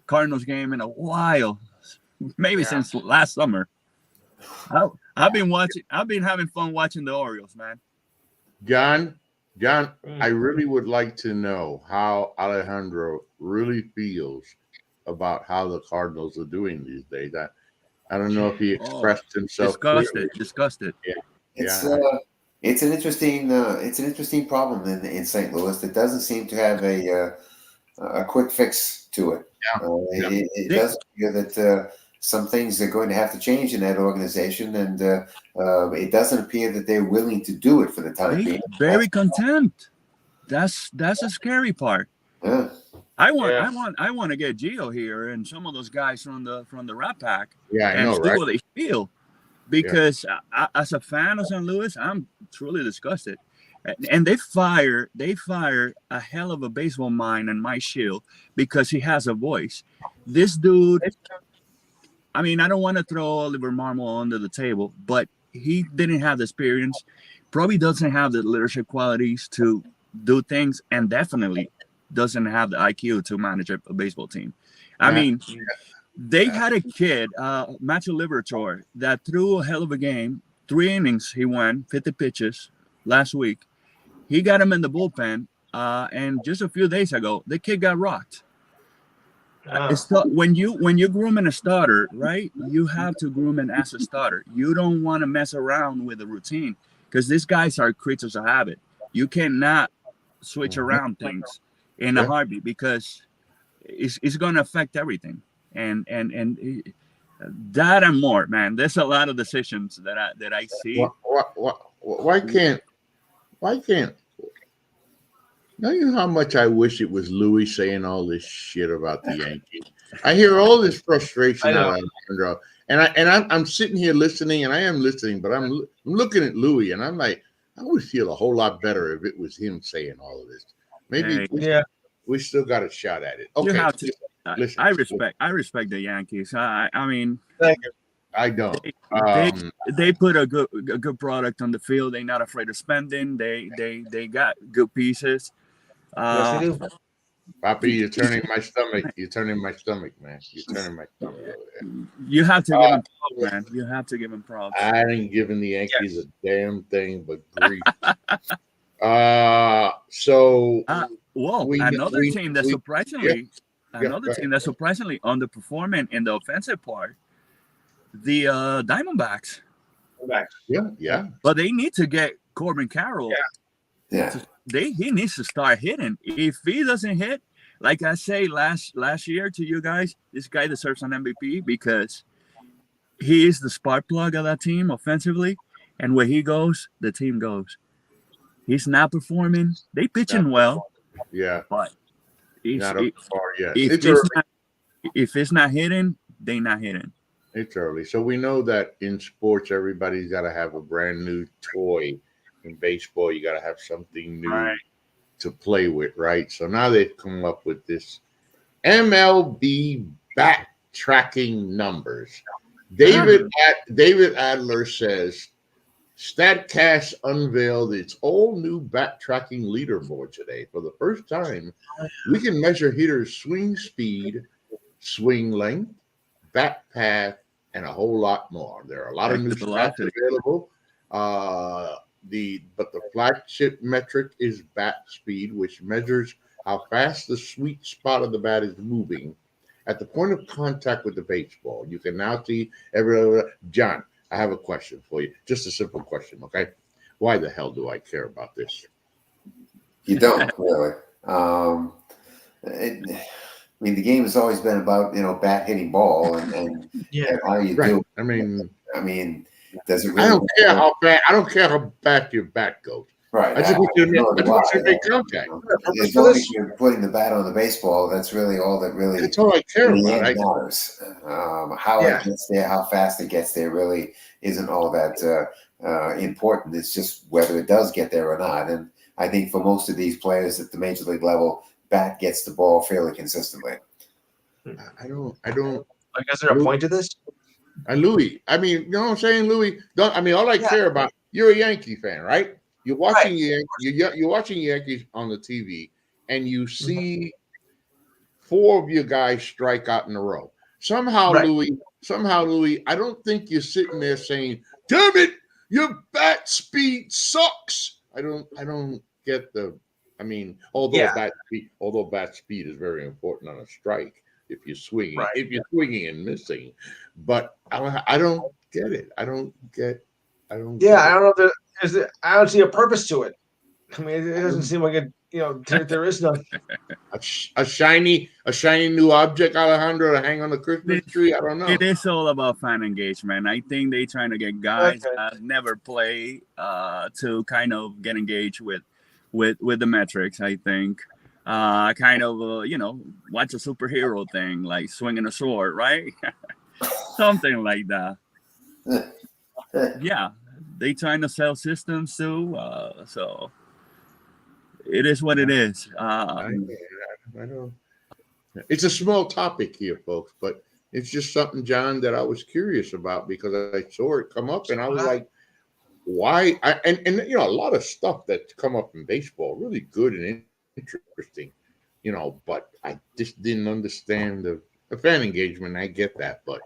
Cardinals game in a while, maybe since last summer. I've been having fun watching the Orioles, man. John, I really would like to know how Alejandro really feels about how the Cardinals are doing these days. I don't know if he expressed himself. Disgusted. Yeah. It's an interesting problem in St. Louis that doesn't seem to have a quick fix to it. It does appear that some things are going to have to change in that organization, and it doesn't appear that they're willing to do it for the time being. Very content. That's a scary part. Yeah. I want to get Gio here and some of those guys from the Rat Pack. Yeah, I know, see right? what they feel, because as a fan of St. Louis, I'm truly disgusted. And they fire a hell of a baseball mind in Mike Shield because he has a voice. This dude, I mean, I don't want to throw Oliver Marmol under the table, but he didn't have the experience, probably doesn't have the leadership qualities to do things, and definitely doesn't have the IQ to manage a baseball team. I mean, they had a kid, Matthew Liberatore, that threw a hell of a game. 3 innings he went, 50 pitches last week. He got him in the bullpen, and just a few days ago, the kid got rocked. When you groom in a starter, right? You have to groom him as a starter. You don't want to mess around with the routine because these guys are creatures of habit. You cannot switch around things in a heartbeat because it's going to affect everything. And that and more, man. There's a lot of decisions that I see. Why can't? Now you know how much I wish it was Louis saying all this shit about the Yankees. I hear all this frustration out of Alejandro, and I'm sitting here listening, and I am listening, but I'm looking at Louis, and I'm like, I would feel a whole lot better if it was him saying all of this. Maybe we still got a shot at it. Okay, you have to. Listen, I respect the Yankees. I mean, thank you. I don't. They put a good product on the field. They're not afraid of spending. They got good pieces. Yes, they do. Papi, you're turning my stomach. You're turning my stomach, man. You're turning my stomach over there. You have to give him props, man. You have to give him props. I ain't giving the Yankees a damn thing but grief. Another team that surprisingly underperforming in the offensive part, the Diamondbacks. Yeah. But they need to get Corbin Carroll. Yeah. He needs to start hitting. If he doesn't hit, like I say last year to you guys, this guy deserves an MVP because he is the spark plug of that team offensively, and where he goes, the team goes. He's not performing. They pitching well. Yeah. But not up far yet. If it's not hitting, they not hitting. It's early. So we know that in sports, everybody's got to have a brand new toy. In baseball, you got to have something new to play with, right? So now they've come up with this MLB backtracking numbers. David Adler says StatCast unveiled its all-new backtracking leaderboard today. For the first time, we can measure hitters' swing speed, swing length, bat path, and a whole lot more. There are a lot of new stats available. But the flagship metric is bat speed, which measures how fast the sweet spot of the bat is moving at the point of contact with the baseball. You can now see John, I have a question for you. Just a simple question, okay? Why the hell do I care about this? You don't, really. I mean, the game has always been about, bat hitting ball and how you do. I mean, does it really? I don't care how fast your bat goes. Right. I just want you to make contact. As long as you're putting the bat on the baseball, that's really all that That's all I care about. Matters. How it gets there, how fast it gets there, really isn't all that important. It's just whether it does get there or not. And I think for most of these players at the major league level, bat gets the ball fairly consistently. I don't. Like, is there a point to this? Louis, I mean, you know what I'm saying, Louis? All I care about. You're a Yankee fan, right? You're watching you're watching Yankees on the TV, and you see 4 of your guys strike out in a row. Somehow, Louis, I don't think you're sitting there saying, "Damn it, your bat speed sucks." I don't get the. I mean, although bat speed is very important on a strike if you're swinging and missing, but I don't get it. I don't get. I don't know if I don't see a purpose to it. I mean, it doesn't seem like it. There is none. A shiny new object, Alejandro, to hang on the Christmas tree. I don't know. It is all about fan engagement. I think they're trying to get guys that never play to kind of get engaged with the metrics. I think watch a superhero thing like swinging a sword, right? Something like that. Yeah, they trying to sell systems too. So it is what it is. I don't. It's a small topic here, folks, but it's just something, John, that I was curious about because I saw it come up and I was like, why? And a lot of stuff that's come up in baseball, really good and interesting, but I just didn't understand the fan engagement. I get that, but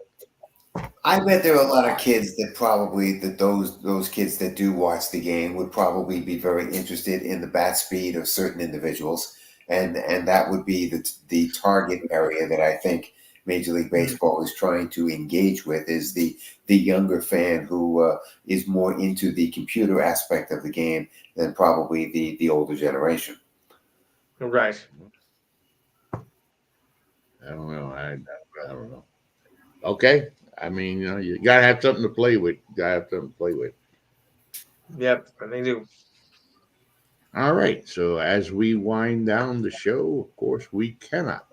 I bet there are a lot of kids those kids that do watch the game would probably be very interested in the bat speed of certain individuals, and that would be the target area that I think Major League Baseball is trying to engage with is the younger fan who is more into the computer aspect of the game than probably the older generation. Right. I don't know. I don't know. Okay. I mean, you gotta have something to play with. Yep, they do. All right. So as we wind down the show, of course, we cannot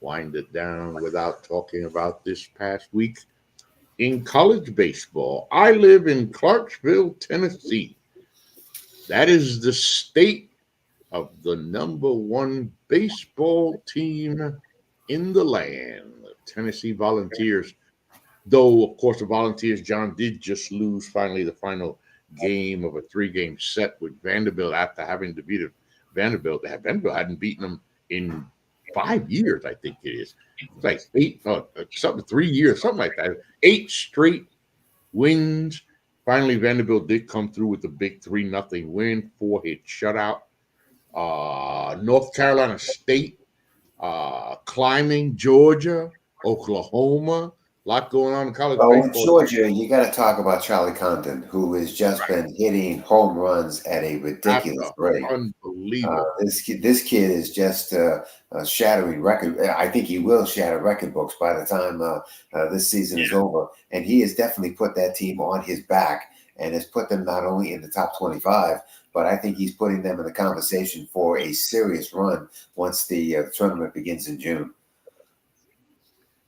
wind it down without talking about this past week in college baseball. I live in Clarksville, Tennessee. That is the state of the #1 baseball team in the land, the Tennessee Volunteers. Though, of course, the Volunteers, John, did just lose finally the final game of a 3-game set with Vanderbilt after having defeated Vanderbilt. Vanderbilt hadn't beaten them in 5 years, I think it is. It's like 3 years, something like that. 8 straight wins. Finally, Vanderbilt did come through with a big 3-0 win, 4-hit shutout. North Carolina State, climbing, Georgia, Oklahoma. A lot going on in college baseball. Georgia, you got to talk about Charlie Condon, who has just been hitting home runs at a ridiculous rate. Unbelievable. This kid is just shattering record. I think he will shatter record books by the time this season is over. And he has definitely put that team on his back and has put them not only in the top 25, but I think he's putting them in the conversation for a serious run once the tournament begins in June.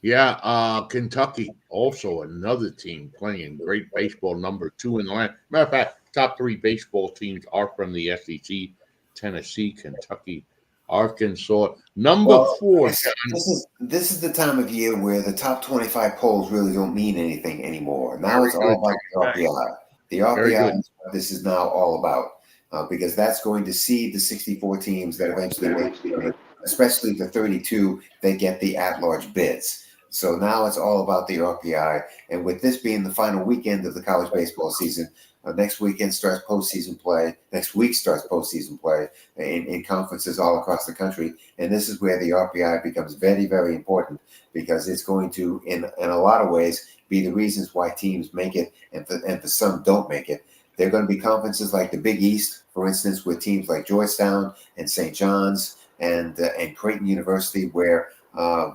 Yeah, Kentucky, also another team playing great baseball, #2 in the land. Matter of fact, top 3 baseball teams are from the SEC: Tennessee, Kentucky, Arkansas. #4. This is the time of year where the top 25 polls really don't mean anything anymore. Now it's all about the RPI. The RPI is what this is now all about, because that's going to seed the 64 teams that eventually make it, especially the 32 that get the at-large bids. So now it's all about the RPI. And with this being the final weekend of the college baseball season, next weekend starts postseason play. Next week starts postseason play in conferences all across the country. And this is where the RPI becomes very, very important, because it's going to, in a lot of ways, be the reasons why teams make it and for some don't make it. There are going to be conferences like the Big East, for instance, with teams like Georgetown and St. John's and Creighton University, where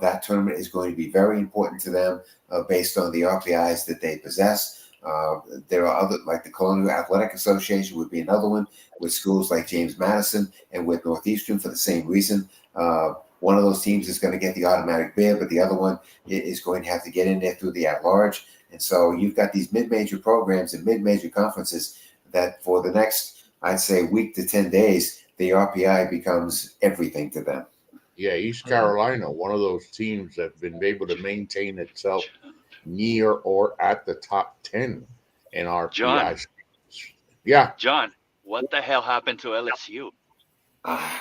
that tournament is going to be very important to them based on the RPIs that they possess. There are other, like the Colonial Athletic Association would be another one, with schools like James Madison and with Northeastern for the same reason. One of those teams is going to get the automatic bid, but the other one is going to have to get in there through the at-large. And so you've got these mid-major programs and mid-major conferences that for the next, I'd say, week to 10 days, the RPI becomes everything to them. Yeah, East Carolina, one of those teams that's been able to maintain itself near or at the top 10 in RPI. John. Yeah. John, what the hell happened to LSU?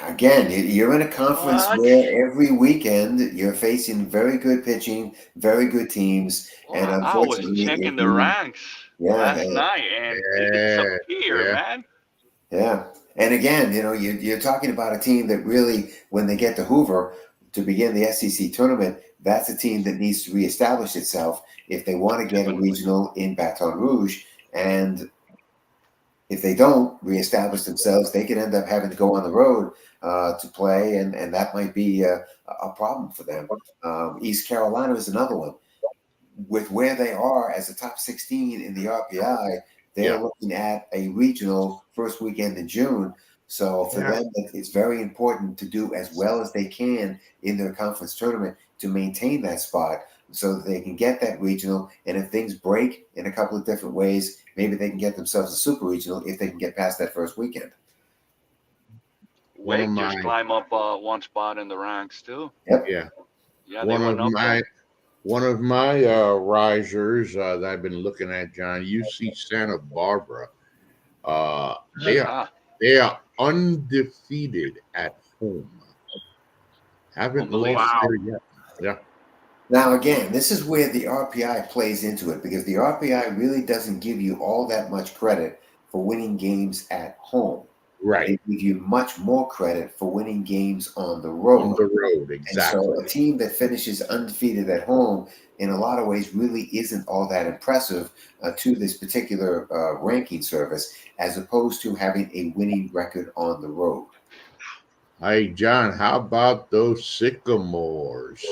Again, you're in a conference where every weekend you're facing very good pitching, very good teams, and unfortunately, I was checking the ranks last night, and it disappeared, man. Yeah, and again, you're talking about a team that really, when they get to Hoover to begin the SEC tournament, that's a team that needs to reestablish itself if they want to get a regional in Baton Rouge. And if they don't reestablish themselves, they could end up having to go on the road to play, and that might be a problem for them. East Carolina is another one. With where they are as a top 16 in the RPI, they're looking at a regional first weekend in June. So for them, it's very important to do as well as they can in their conference tournament to maintain that spot so that they can get that regional. And if things break in a couple of different ways, maybe they can get themselves a super regional if they can get past that first weekend. Wake just climb up one spot in the ranks too. Yep. Yeah. One of my risers that I've been looking at, John, UC Santa Barbara. They are undefeated at home. Haven't lost there yet. Yeah. Now, again, this is where the RPI plays into it, because the RPI really doesn't give you all that much credit for winning games at home. Right. They give you much more credit for winning games on the road. On the road, exactly. And so a team that finishes undefeated at home, in a lot of ways, really isn't all that impressive to this particular ranking service, as opposed to having a winning record on the road. Hey, John, how about those Sycamores?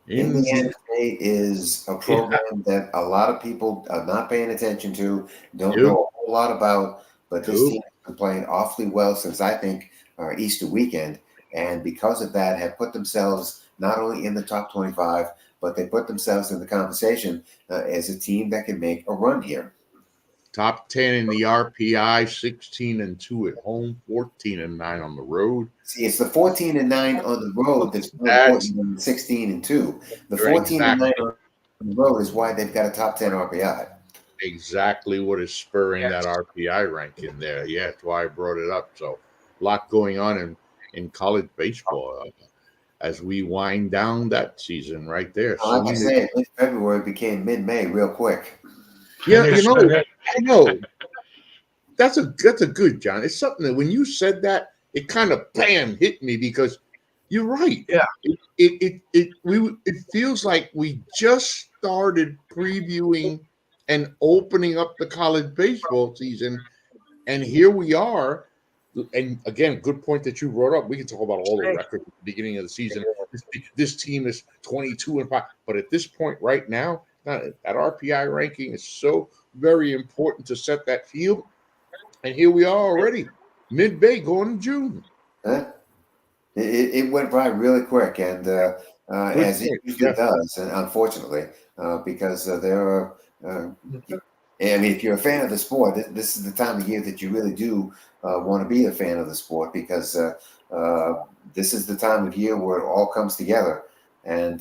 Indiana State is a program that a lot of people are not paying attention to, don't know a whole lot about, but this team has been playing awfully well since, I think, Easter weekend. And because of that, have put themselves not only in the top 25, but they put themselves in the conversation as a team that can make a run here. Top 10 in the RPI, 16-2 at home, 14-9 on the road. See, it's the 14-9 on the road that's more important than 16-2. The 14-9 on the road is why they've got a top 10 RPI. Exactly what is spurring that RPI ranking there. Yeah, that's why I brought it up. So a lot going on in college baseball as we wind down that season right there. Like I say, mid-February became mid-May real quick. Yeah, I know. That's a good, John. It's something that when you said that, it kind of hit me, because you're right. Yeah. It feels like we just started previewing and opening up the college baseball season, and here we are. And again, good point that you brought up. We can talk about all the records at the beginning of the season. This team is 22-5, but at this point right now, that RPI ranking is so very important to set that field. And here we are already, mid-May, going to June. It went by really quick, and as it usually does, and unfortunately, because there are. I mean, if you're a fan of the sport, this is the time of year that you really do want to be a fan of the sport, because this is the time of year where it all comes together. And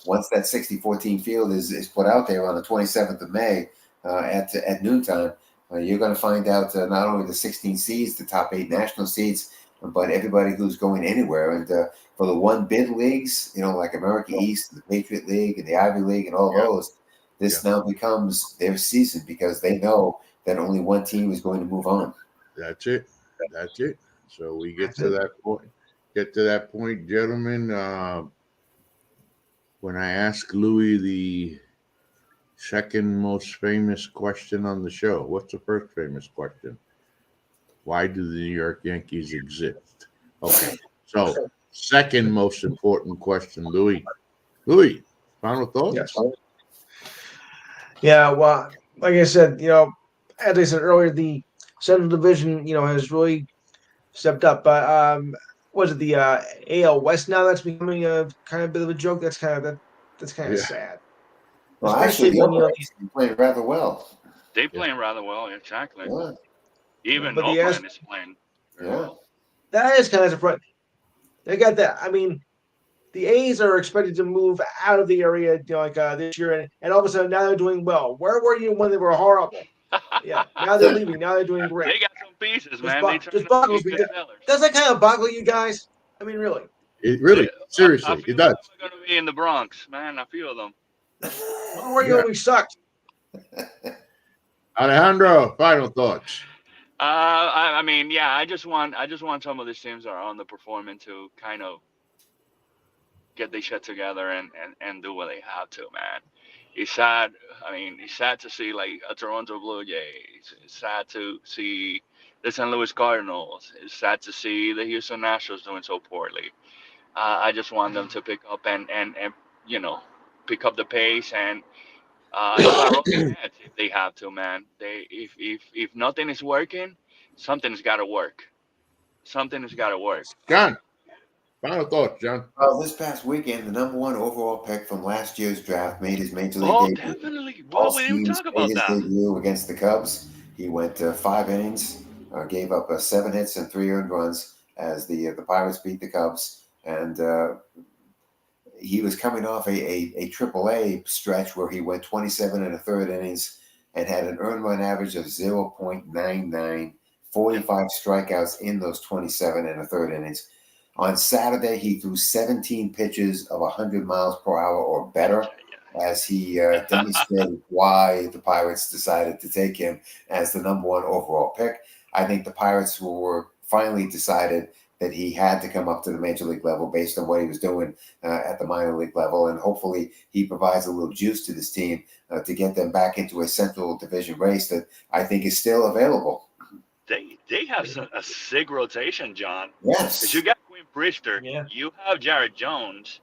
once that 60-14 field is put out there on the 27th of May at noontime, you're going to find out not only the 16 seeds, the top 8 national seeds, but everybody who's going anywhere. And for the one bid leagues, like America East, the Patriot League, and the Ivy League, and all those, this now becomes their season, because they know that only one team is going to move on. That's it. So we get to that point, gentlemen. When I ask Louis the second most famous question on the show, what's the first famous question? Why do the New York Yankees exist? Okay, so second most important question, Louis, final thoughts? Yes. Yeah, well, like I said, as I said earlier, the Central Division, has really stepped up. But was it the AL West now that's becoming a kind of bit of a joke? That's kind of Yeah. sad. Well, Especially actually, the when Oakland is playing rather well. They playing rather well, exactly. Yeah, Even but the Oakland is playing very yeah. well. that is kind of surprising. They got that. I mean, the A's are expected to move out of the area, this year, and all of a sudden now they're doing well. Where were you when they were horrible? Yeah, now they're leaving. Now they're doing great. They got some pieces, man. They trying Just to boggles be me. good sellers. Does that kind of boggle you guys? I mean, really? It really, I seriously, feel it does. they're gonna be in the Bronx, man. I feel them. Where were you Yeah. when we sucked? Alejandro, final thoughts. I mean, yeah. I just want some of these teams that are underperforming to kind of get their shit together and do what they have to, man. It's sad. I mean, it's sad to see like a Toronto Blue Jays. It's sad to see the St. Louis Cardinals. It's sad to see the Houston Nationals doing so poorly. I just want them to pick up and pick up the pace and start rolling ahead if they have to, man. If nothing is working, something's got to work. Something has got to work. John, final thoughts, John. Well, this past weekend, the number one overall pick from last year's draft made his major league Oh, debut. definitely. Paul Well, we didn't Skeens talk made about his that. debut against the Cubs. He went 5 innings, gave up 7 hits and 3 earned runs as the Pirates beat the Cubs, and he was coming off a AAA stretch where he went 27 and a third innings and had an earned run average of 0.99, 45 strikeouts in those 27 and a third innings. On Saturday, he threw 17 pitches of 100 miles per hour or better as he demonstrated why the Pirates decided to take him as the number one overall pick. I think the Pirates were finally decided that he had to come up to the major league level based on what he was doing at the minor league level. And hopefully he provides a little juice to this team to get them back into a Central Division race that I think is still available. They have a sick rotation, John. Yes. Because you got Quinn Priester, Yeah. you have Jared Jones,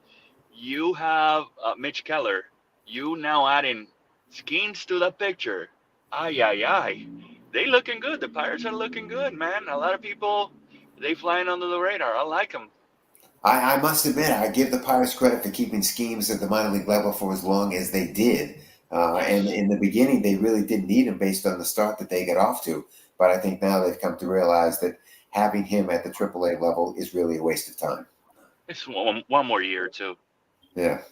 you have Mitch Keller, you now adding Skeens to the picture. Ay. They looking good. The Pirates are looking good, man. A lot of people, they flying under the radar. I like them. I must admit, I give the Pirates credit for keeping Skeens at the minor league level for as long as they did. And in the beginning, they really didn't need him based on the start that they got off to. But I think now they've come to realize that having him at the AAA level is really a waste of time. It's one more year, too. Yeah.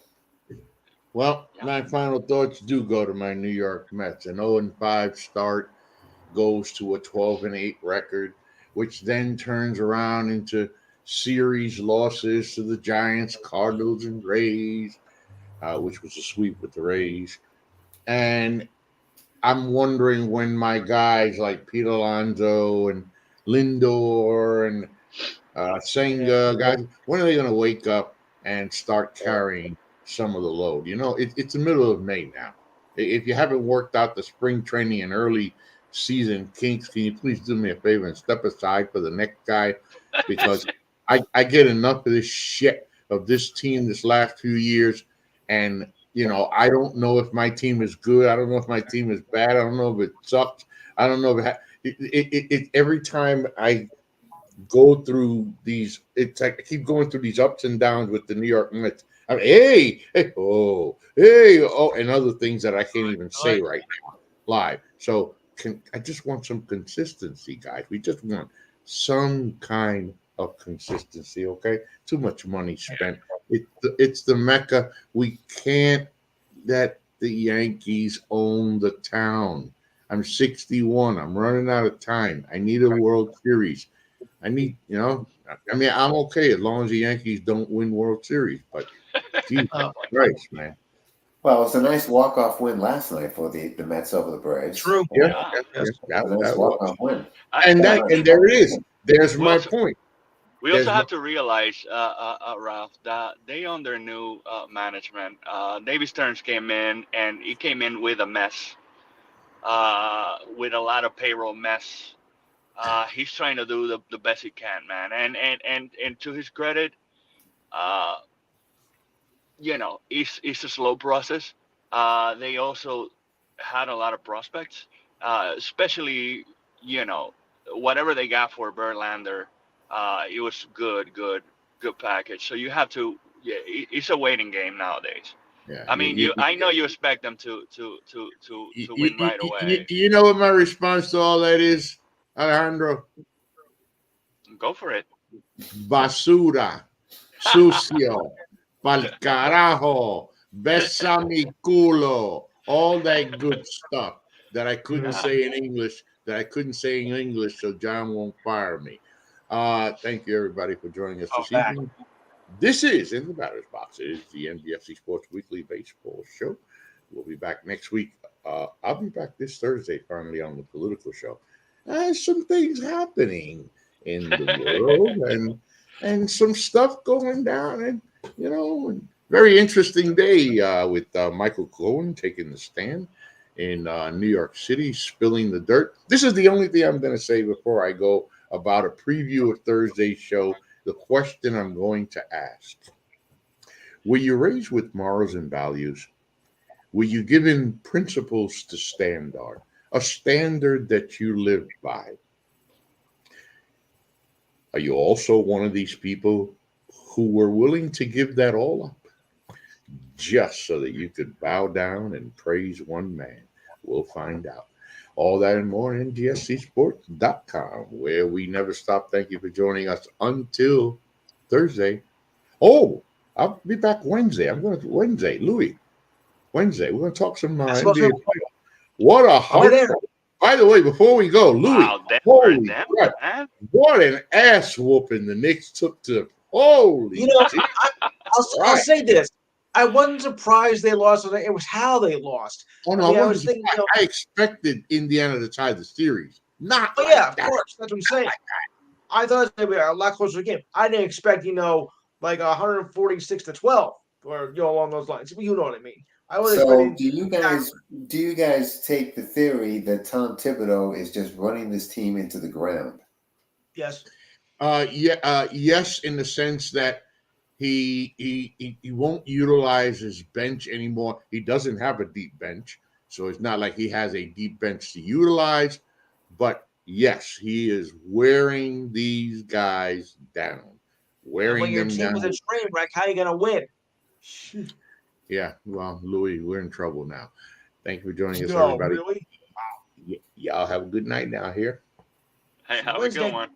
Well, my final thoughts do go to my New York Mets. An 0-5 start goes to a 12-8 record, which then turns around into series losses to the Giants, Cardinals, and Rays, which was a sweep with the Rays. And I'm wondering when my guys like Pete Alonso and Lindor and Senga guys, when are they going to wake up and start carrying some of the load? It's the middle of May now. If you haven't worked out the spring training and early season kinks, can you please do me a favor and step aside for the next guy? Because I get enough of this shit of this team this last few years, and I don't know if my team is good. I don't know if my team is bad. I don't know if it sucks. I don't know if it every time I go through these, it's like I keep going through these ups and downs with the New York Mets. I mean, hey, and other things that I can't even say right now live. So I just want some consistency, guys. We just want some kind of consistency, okay? Too much money spent. It's the Mecca. We can't let the Yankees own the town. I'm 61. I'm running out of time. I need a World Series. I need, I mean, I'm okay as long as the Yankees don't win World Series, but Jesus Christ, man. Well, it was a nice walk-off win last night for the Mets over the Braves. True. Yeah. A nice walk-off win. And there it is. There's my point. We also have to realize, Ralph, that they under new management. David Stearns came in, and he came in with a mess, with a lot of payroll mess. He's trying to do the best he can, man. And to his credit, it's a slow process. They also had a lot of prospects, especially, whatever they got for Verlander. It was good package. So you have to, yeah, it's a waiting game nowadays. Yeah. I mean, I know you expect them to win right away. You know what my response to all that is, Alejandro? Go for it. Basura, sucio, pal carajo, besa mi culo, all that good stuff that I couldn't say in English, so John won't fire me. Thank you, everybody, for joining us this evening. This is In the Batter's Box. It is the NGSC Sports Weekly Baseball Show. We'll be back next week. I'll be back this Thursday, finally, on the political show. Some things happening in the world and some stuff going down. And, very interesting day with Michael Cohen taking the stand in New York City, spilling the dirt. This is the only thing I'm going to say before I go about a preview of Thursday's show. The question I'm going to ask: were you raised with morals and values? Were you given principles to stand on, a standard that you live by? Are you also one of these people who were willing to give that all up just so that you could bow down and praise one man? We'll find out. All that and more, NGSCsports.com, where we never stop. Thank you for joining us until Thursday. Oh, I'll be back Wednesday. Wednesday, Louis. Wednesday, we're going to talk some NBA. What a heart! By the way, before we go, Louis, wow, holy crap, what an ass whooping the Knicks took to. Holy, I'll say this. I wasn't surprised they lost. It was how they lost. Oh no, I was thinking. I expected Indiana to tie the series. Not. Oh yeah, of course. That's what I'm saying. I thought it would be a lot closer game. I didn't expect, like 146-12 or along those lines. You know what I mean. So do you guys take the theory that Tom Thibodeau is just running this team into the ground? Yes. Yes, in the sense that he won't utilize his bench anymore. He doesn't have a deep bench, so it's not like he has a deep bench to utilize. But yes, he is wearing these guys down. When your team is a train wreck, how are you gonna win? Yeah, well, Louis, we're in trouble now. Thank you for joining us, everybody. Really? Y'all have a good night now here. Hey, have a good one.